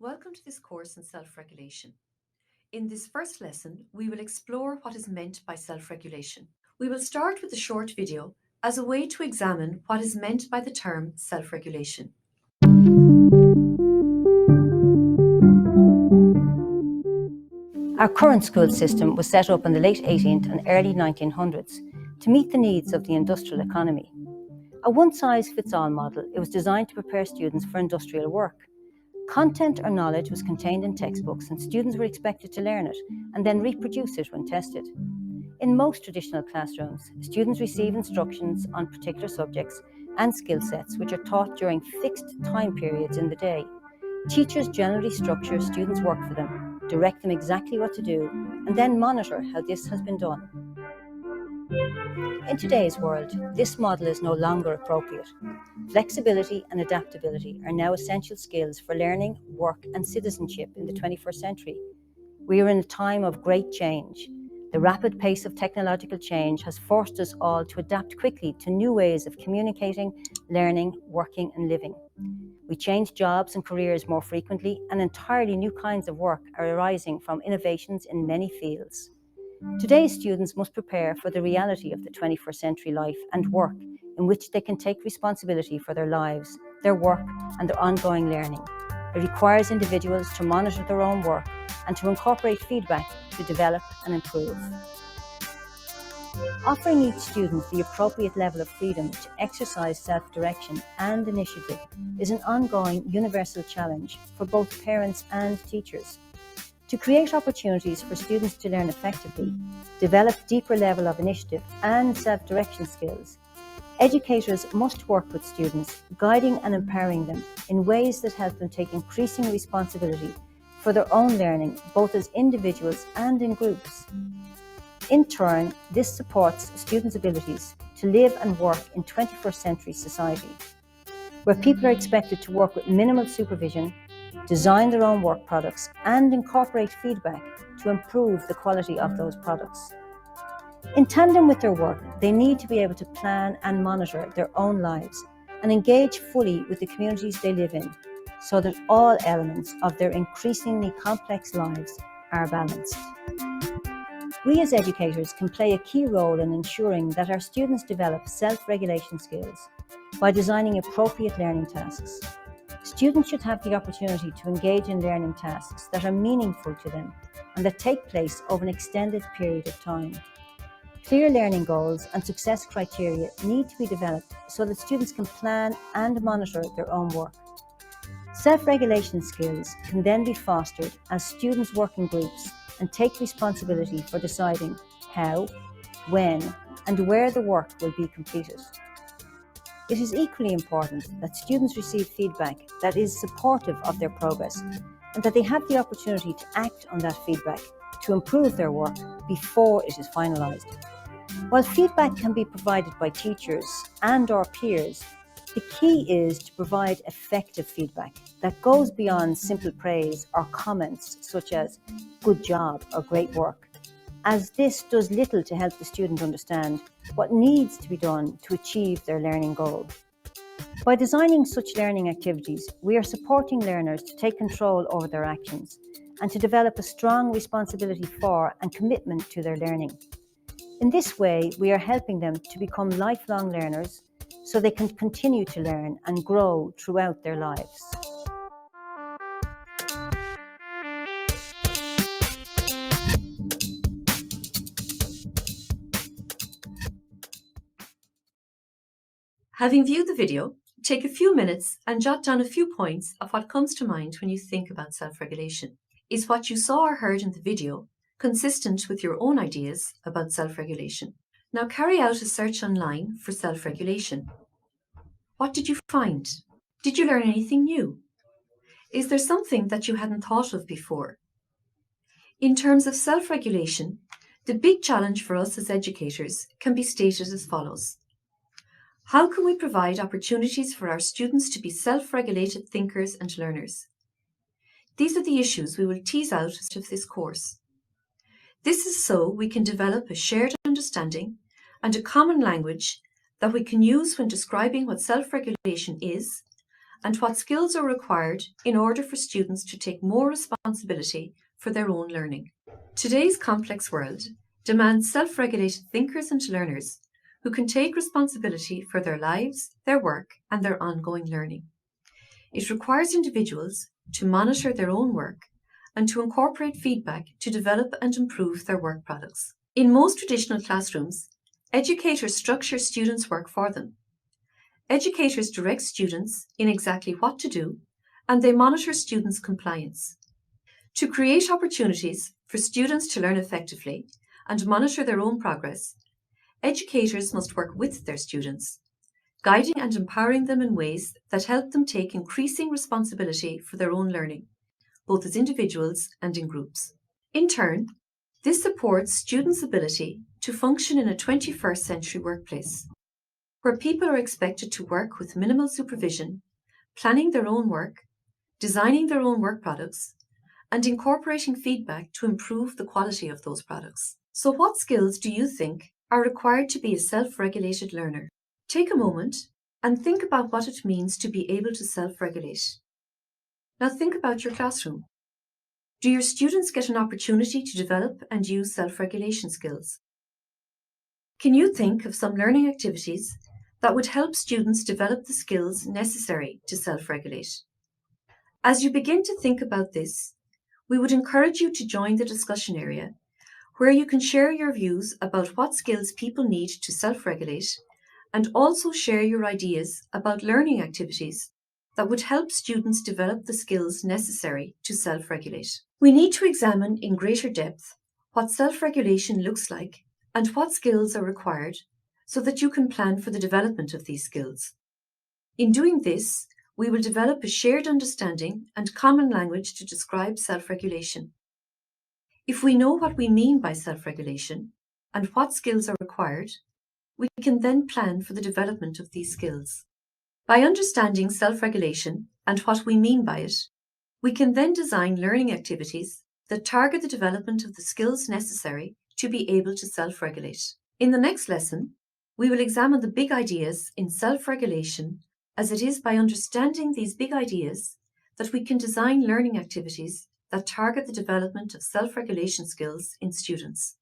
Welcome to this course on self-regulation. In this first lesson, we will explore what is meant by self-regulation. We will start with a short video as a way to examine what is meant by the term self-regulation. Our current school system was set up in the late 18th and early 1900s to meet the needs of the industrial economy. A one-size-fits-all model, it was designed to prepare students for industrial work. Content or knowledge was contained in textbooks and students were expected to learn it and then reproduce it when tested. In most traditional classrooms, students receive instructions on particular subjects and skill sets which are taught during fixed time periods in the day. Teachers generally structure students' work for them, direct them exactly what to do, and then monitor how this has been done. In today's world, this model is no longer appropriate. Flexibility and adaptability are now essential skills for learning, work, and citizenship in the 21st century. We are in a time of great change. The rapid pace of technological change has forced us all to adapt quickly to new ways of communicating, learning, working, and living. We change jobs and careers more frequently, and entirely new kinds of work are arising from innovations in many fields. Today's students must prepare for the reality of the 21st century life and work in which they can take responsibility for their lives, their work, and their ongoing learning. It requires individuals to monitor their own work and to incorporate feedback to develop and improve. Offering each student the appropriate level of freedom to exercise self-direction and initiative is an ongoing universal challenge for both parents and teachers. To create opportunities for students to learn effectively, develop deeper level of initiative and self-direction skills, educators must work with students, guiding and empowering them in ways that help them take increasing responsibility for their own learning, both as individuals and in groups. In turn, this supports students' abilities to live and work in 21st century society, where people are expected to work with minimal supervision, design their own work products, and incorporate feedback to improve the quality of those products. In tandem with their work, they need to be able to plan and monitor their own lives and engage fully with the communities they live in, so that all elements of their increasingly complex lives are balanced. We as educators can play a key role in ensuring that our students develop self-regulation skills by designing appropriate learning tasks. Students should have the opportunity to engage in learning tasks that are meaningful to them and that take place over an extended period of time. Clear learning goals and success criteria need to be developed so that students can plan and monitor their own work. Self-regulation skills can then be fostered as students work in groups and take responsibility for deciding how, when, and where the work will be completed. It is equally important that students receive feedback that is supportive of their progress and that they have the opportunity to act on that feedback to improve their work before it is finalised. While feedback can be provided by teachers and/or peers, the key is to provide effective feedback that goes beyond simple praise or comments such as "good job" or "great work", as this does little to help the student understand what needs to be done to achieve their learning goal. By designing such learning activities, we are supporting learners to take control over their actions and to develop a strong responsibility for and commitment to their learning. In this way, we are helping them to become lifelong learners so they can continue to learn and grow throughout their lives. Having viewed the video, take a few minutes and jot down a few points of what comes to mind when you think about self-regulation. Is what you saw or heard in the video consistent with your own ideas about self-regulation? Now carry out a search online for self-regulation. What did you find? Did you learn anything new? Is there something that you hadn't thought of before? In terms of self-regulation, the big challenge for us as educators can be stated as follows. How can we provide opportunities for our students to be self-regulated thinkers and learners? These are the issues we will tease out of this course. This is so we can develop a shared understanding and a common language that we can use when describing what self-regulation is and what skills are required in order for students to take more responsibility for their own learning. Today's complex world demands self-regulated thinkers and learners who can take responsibility for their lives, their work, and their ongoing learning. It requires individuals to monitor their own work and to incorporate feedback to develop and improve their work products. In most traditional classrooms, educators structure students' work for them. Educators direct students in exactly what to do, and they monitor students' compliance. To create opportunities for students to learn effectively and monitor their own progress, educators must work with their students, guiding and empowering them in ways that help them take increasing responsibility for their own learning, both as individuals and in groups. In turn, this supports students' ability to function in a 21st century workplace, where people are expected to work with minimal supervision, planning their own work, designing their own work products, and incorporating feedback to improve the quality of those products. So what skills do you think are required to be a self-regulated learner? Take a moment and think about what it means to be able to self-regulate. Now think about your classroom. Do your students get an opportunity to develop and use self-regulation skills? Can you think of some learning activities that would help students develop the skills necessary to self-regulate? As you begin to think about this, we would encourage you to join the discussion area, where you can share your views about what skills people need to self-regulate, and also share your ideas about learning activities that would help students develop the skills necessary to self-regulate. We need to examine in greater depth what self-regulation looks like and what skills are required so that you can plan for the development of these skills. In doing this, we will develop a shared understanding and common language to describe self-regulation. If we know what we mean by self-regulation and what skills are required, we can then plan for the development of these skills. By understanding self-regulation and what we mean by it, we can then design learning activities that target the development of the skills necessary to be able to self-regulate. In the next lesson, we will examine the big ideas in self-regulation, as it is by understanding these big ideas that we can design learning activities that target the development of self-regulation skills in students.